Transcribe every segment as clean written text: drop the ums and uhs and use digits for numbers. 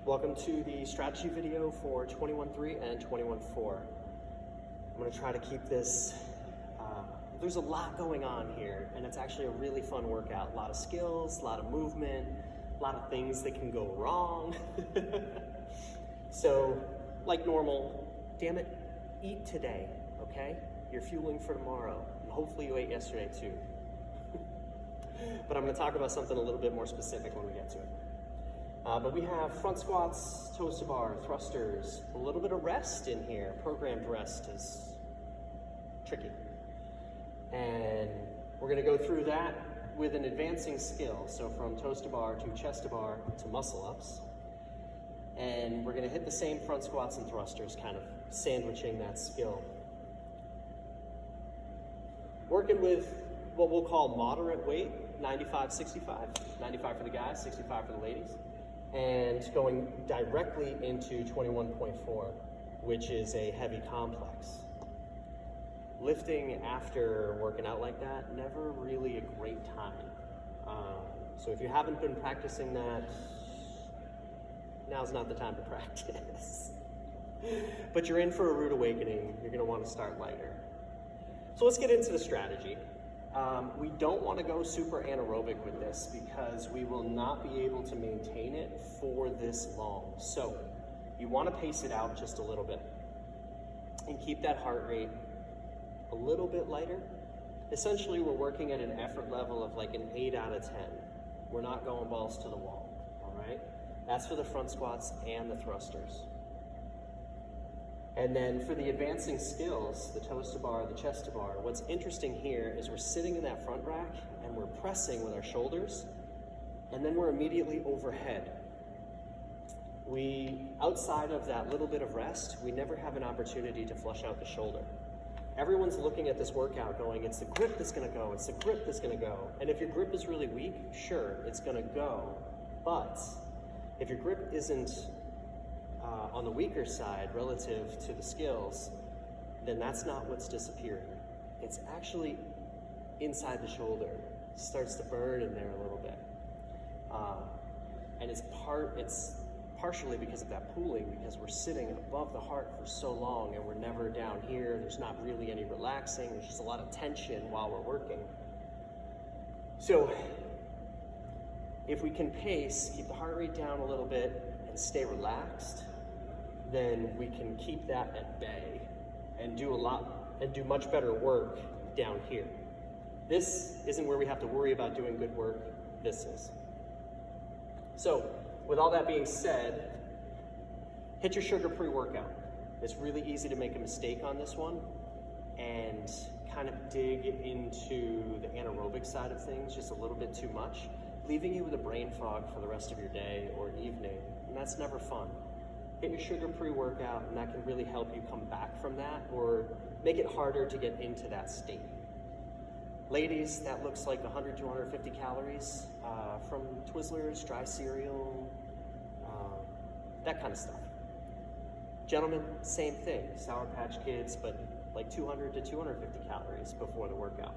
Welcome to the strategy video for 21.3 and 21.4. I'm going to try to keep this, there's a lot going on here, and it's actually a really fun workout. A lot of skills, a lot of movement, a lot of things that can go wrong. So, like normal, damn it, eat today, okay? You're fueling for tomorrow, and hopefully you ate yesterday too. But I'm going to talk about something a little bit more specific when we get to it. But we have front squats, toes to bar, thrusters, a little bit of rest in here. Programmed rest is tricky. And we're going to go through that with an advancing skill. So from toes to bar to chest to bar to muscle ups. And we're going to hit the same front squats and thrusters, kind of sandwiching that skill. Working with what we'll call moderate weight, 95-65. 95 for the guys, 65 for the ladies. And going directly into 21.4, which is a heavy complex. Lifting after working out like that, never really a great time. So if you haven't been practicing that, now's not the time to practice. But you're in for a rude awakening. You're going to want to start lighter. So let's get into the strategy. We don't want to go super anaerobic with this because we will not be able to maintain it for this long. So you want to pace it out just a little bit and keep that heart rate a little bit lighter. Essentially, we're working at an effort level of like an 8 out of 10. We're not going balls to the wall, all right? That's for the front squats and the thrusters. And then for the advancing skills, the toes to bar, the chest to bar, what's interesting here is we're sitting in that front rack and we're pressing with our shoulders, and then we're immediately overhead. Outside of that little bit of rest, we never have an opportunity to flush out the shoulder. Everyone's looking at this workout going, it's the grip that's gonna go, it's the grip that's gonna go. And if your grip is really weak, sure, it's gonna go. But if your grip isn't on the weaker side relative to the skills, then that's not what's disappearing. It's actually inside the shoulder. It starts to burn in there a little bit. And it's partially because of that pooling, because we're sitting above the heart for so long and we're never down here. There's not really any relaxing. There's just a lot of tension while we're working. So if we can pace, keep the heart rate down a little bit and stay relaxed, then we can keep that at bay and do much better work down here. This isn't where we have to worry about doing good work. This is. So with all that being said, hit your sugar pre-workout. It's really easy to make a mistake on this one and kind of dig into the anaerobic side of things just a little bit too much, leaving you with a brain fog for the rest of your day or evening, and that's never fun. Hit your sugar pre-workout, and that can really help you come back from that or make it harder to get into that state. Ladies, that looks like 100 to 150 calories from Twizzlers, dry cereal, that kind of stuff. Gentlemen, same thing, Sour Patch Kids, but like 200 to 250 calories before the workout.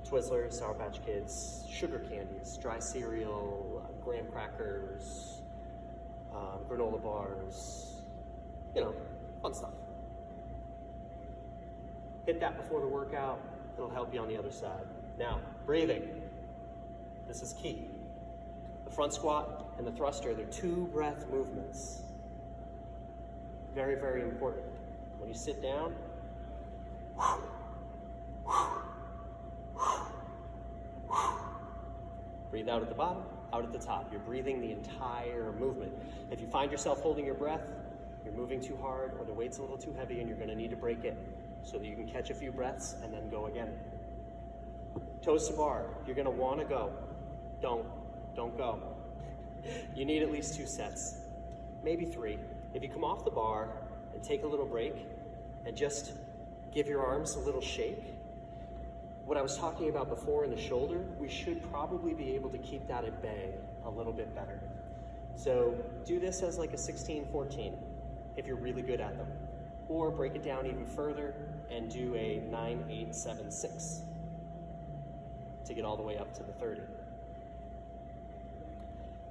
Twizzlers, Sour Patch Kids, sugar candies, dry cereal, graham crackers, granola bars, fun stuff. Hit that before the workout, it'll help you on the other side. Now, breathing. This is key. The front squat and the thruster, they're 2 breath movements. Very, very important. When you sit down, breathe out at the bottom, out at the top. You're breathing the entire movement. If you find yourself holding your breath, you're moving too hard or the weight's a little too heavy and you're going to need to break it so that you can catch a few breaths and then go again. Toes to bar, you're going to want to go. Don't go. You need at least 2 sets, maybe 3. If you come off the bar and take a little break and just give your arms a little shake, what I was talking about before in the shoulder, we should probably be able to keep that at bay a little bit better. So do this as like a 16-14 if you're really good at them. Or break it down even further and do a 9-8-7-6 to get all the way up to the 30.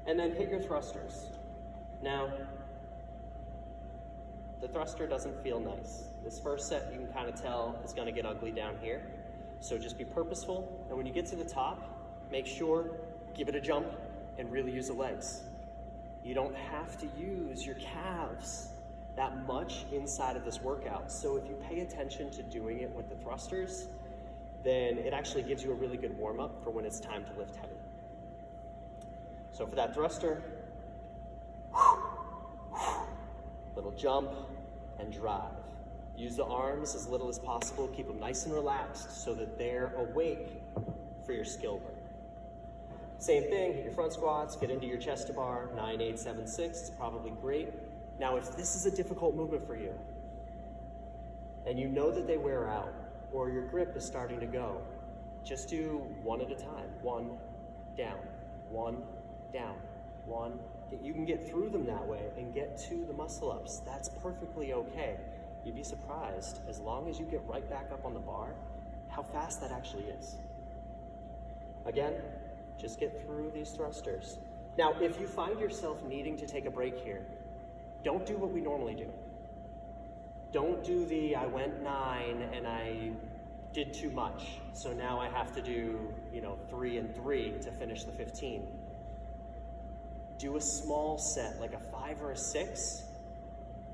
And then hit your thrusters. Now, the thruster doesn't feel nice. This first set, you can kind of tell, is going to get ugly down here. So just be purposeful, and when you get to the top, make sure, give it a jump, and really use the legs. You don't have to use your calves that much inside of this workout. So if you pay attention to doing it with the thrusters, then it actually gives you a really good warm-up for when it's time to lift heavy. So for that thruster, little jump and drive. Use the arms as little as possible. Keep them nice and relaxed so that they're awake for your skill work. Same thing, hit your front squats, get into your chest to bar, 9, 8, 7, 6. It's probably great. Now, if this is a difficult movement for you, and you know that they wear out, or your grip is starting to go, just do one at a time. 1, down, 1, down, 1. You can get through them that way and get to the muscle ups. That's perfectly okay. You'd be surprised, as long as you get right back up on the bar, how fast that actually is. Again, just get through these thrusters. Now, if you find yourself needing to take a break here, don't do what we normally do. Don't do the, I went 9 and I did too much, so now I have to do, 3 and 3 to finish the 15. Do a small set, like a 5 or a 6,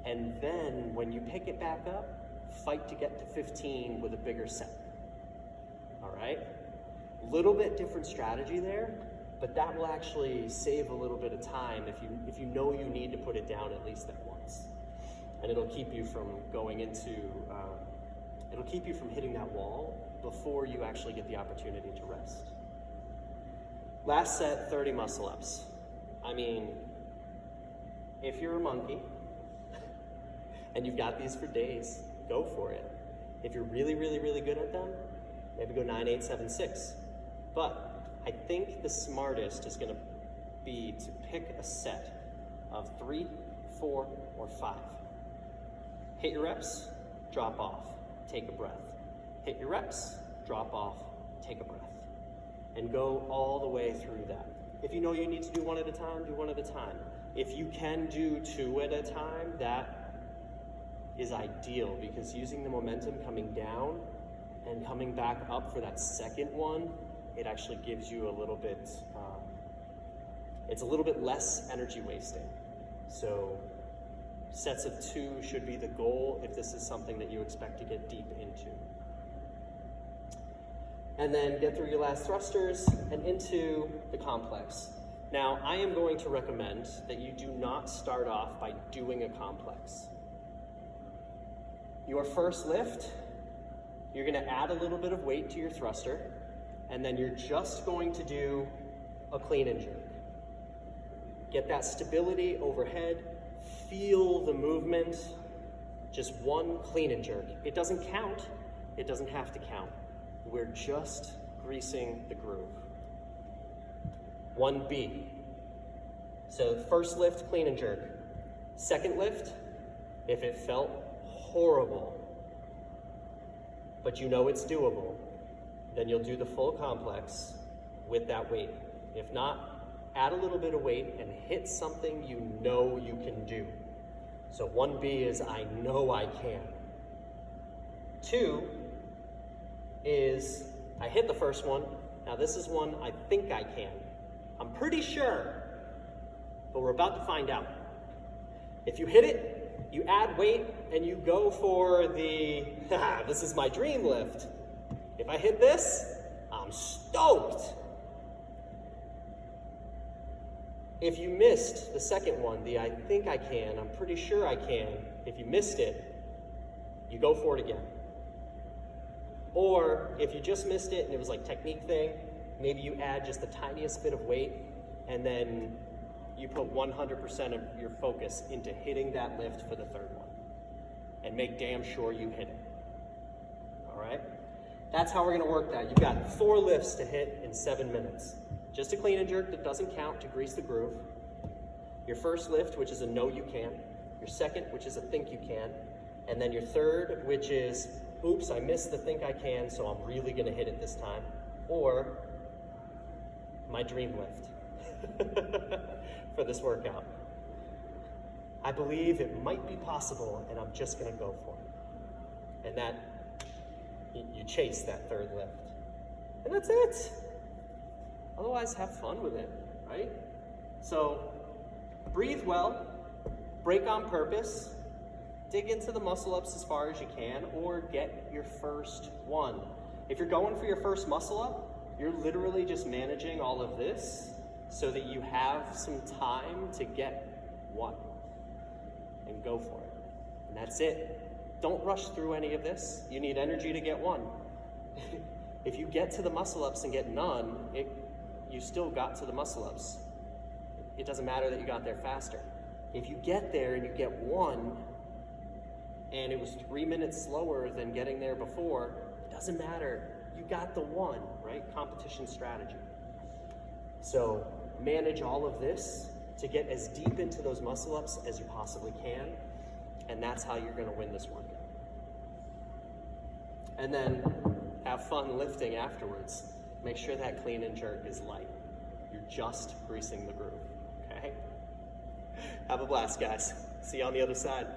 and then when you pick it back up, fight to get to 15 with a bigger set. All right? Little bit different strategy there, but that will actually save a little bit of time if you know you need to put it down at least that once. And it'll keep you from going into, it'll keep you from hitting that wall before you actually get the opportunity to rest. Last set, 30 muscle ups. I mean, if you're a monkey and you've got these for days, go for it. If you're really, really, really good at them, maybe go 9, 8, 7, 6. But I think the smartest is going to be to pick a set of 3, 4, or 5. Hit your reps, drop off, take a breath. Hit your reps, drop off, take a breath. And go all the way through that. If you know you need to do 1 at a time, do 1 at a time. If you can do 2 at a time, that is ideal, because using the momentum coming down and coming back up for that second one, it actually gives you a little bit, it's a little bit less energy wasting. So sets of 2 should be the goal if this is something that you expect to get deep into. And then get through your last thrusters and into the complex. Now, I am going to recommend that you do not start off by doing a complex. Your first lift, you're gonna add a little bit of weight to your thruster, and then you're just going to do a clean and jerk. Get that stability overhead, feel the movement, just 1 clean and jerk. It doesn't count, it doesn't have to count. We're just greasing the groove. 1B. So first lift, clean and jerk. Second lift, if it felt horrible, but you know it's doable, then you'll do the full complex with that weight. If not, add a little bit of weight and hit something you know you can do. So 1B is I know I can. 2 is I hit the first one. Now this is one I think I can. I'm pretty sure, but we're about to find out. If you hit it, you add weight and you go for the, this is my dream lift. If I hit this, I'm stoked. If you missed the second one, the I think I can, I'm pretty sure I can, if you missed it, you go for it again. Or if you just missed it and it was like technique thing, maybe you add just the tiniest bit of weight and then you put 100% of your focus into hitting that lift for the third one and make damn sure you hit it. All right? That's how we're gonna work that. You've got 4 lifts to hit in 7 minutes. Just a clean and jerk that doesn't count to grease the groove. Your first lift, which is a know you can. Your second, which is a think you can. And then your third, which is, oops, I missed the think I can, so I'm really gonna hit it this time. Or my dream lift for this workout. I believe it might be possible, and I'm just gonna go for it. And that, you chase that third lift. And that's it. Otherwise, have fun with it, right? So, breathe well, break on purpose, dig into the muscle ups as far as you can, or get your first one. If you're going for your first muscle up, you're literally just managing all of this so that you have some time to get one. And go for it. And that's it. Don't rush through any of this. You need energy to get one. If you get to the muscle ups and get none, you still got to the muscle ups. It doesn't matter that you got there faster. If you get there and you get one, and it was 3 minutes slower than getting there before, it doesn't matter. You got the one, right? Competition strategy. So manage all of this to get as deep into those muscle ups as you possibly can, and that's how you're gonna win this workout. And then have fun lifting afterwards. Make sure that clean and jerk is light. You're just greasing the groove, okay? Have a blast, guys. See you on the other side.